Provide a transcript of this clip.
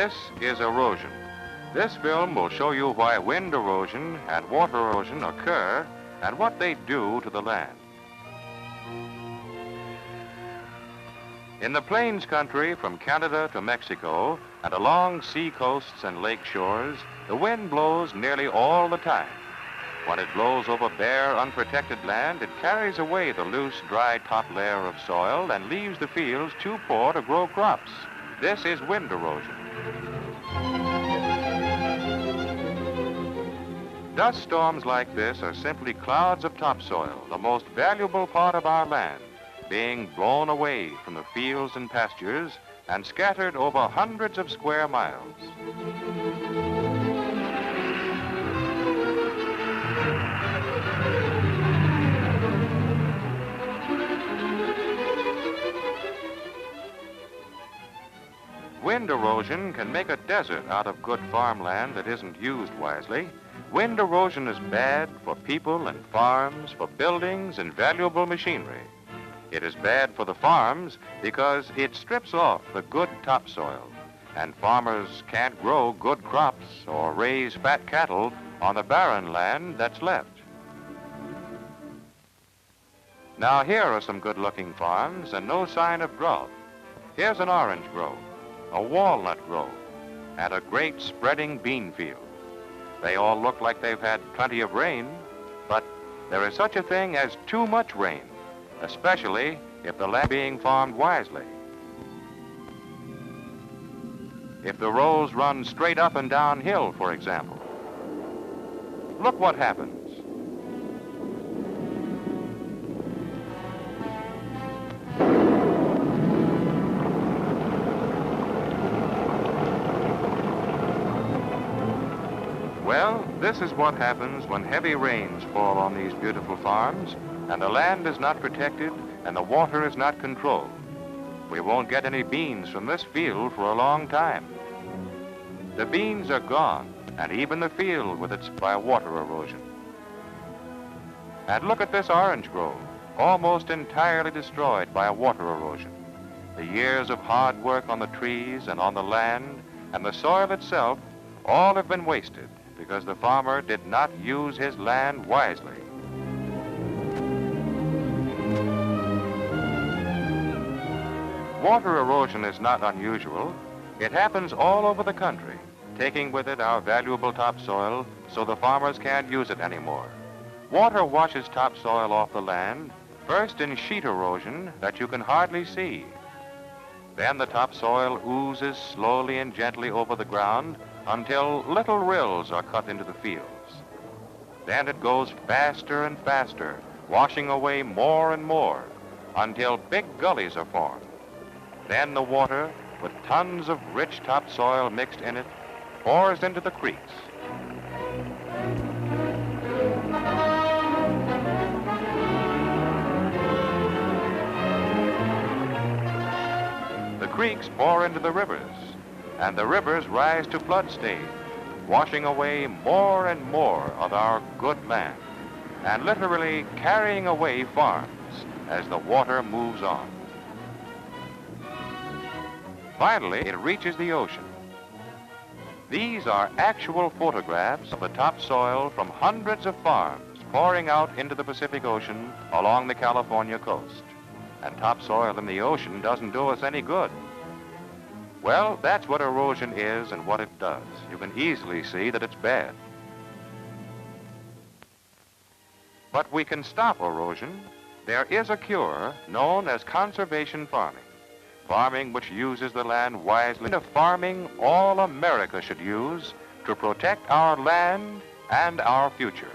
This is Erosion. This film will show you why wind erosion and water erosion occur and what they do to the land. In the plains country from Canada to Mexico and along sea coasts and lake shores, the wind blows nearly all the time. When it blows over bare, unprotected land, it carries away the loose, dry top layer of soil and leaves the fields too poor to grow crops. This is wind erosion. Dust storms like this are simply clouds of topsoil, the most valuable part of our land, being blown away from the fields and pastures and scattered over hundreds of square miles. Wind erosion can make a desert out of good farmland that isn't used wisely. Wind erosion is bad for people and farms, for buildings and valuable machinery. It is bad for the farms because it strips off the good topsoil, and farmers can't grow good crops or raise fat cattle on the barren land that's left. Now here are some good-looking farms and no sign of drought. Here's an orange grove, a walnut grove, and a great spreading bean field. They all look like they've had plenty of rain, but there is such a thing as too much rain, especially if the land is being farmed wisely. If the rows run straight up and downhill, for example, look what happens. Well, this is what happens when heavy rains fall on these beautiful farms and the land is not protected and the water is not controlled. We won't get any beans from this field for a long time. The beans are gone, and even the field with its by water erosion. And look at this orange grove, almost entirely destroyed by water erosion. The years of hard work on the trees and on the land and the soil itself all have been wasted because the farmer did not use his land wisely. Water erosion is not unusual. It happens all over the country, taking with it our valuable topsoil so the farmers can't use it anymore. Water washes topsoil off the land, first in sheet erosion that you can hardly see. Then the topsoil oozes slowly and gently over the ground until little rills are cut into the fields. Then it goes faster and faster, washing away more and more until big gullies are formed. Then the water, with tons of rich topsoil mixed in it, pours into the creeks. The creeks pour into the rivers, and the rivers rise to flood stage, washing away more and more of our good land, and literally carrying away farms as the water moves on. Finally, it reaches the ocean. These are actual photographs of the topsoil from hundreds of farms pouring out into the Pacific Ocean along the California coast. And topsoil in the ocean doesn't do us any good. Well, that's what erosion is and what it does. You can easily see that it's bad. But we can stop erosion. There is a cure known as conservation farming. Farming which uses the land wisely. The farming all America should use to protect our land and our future.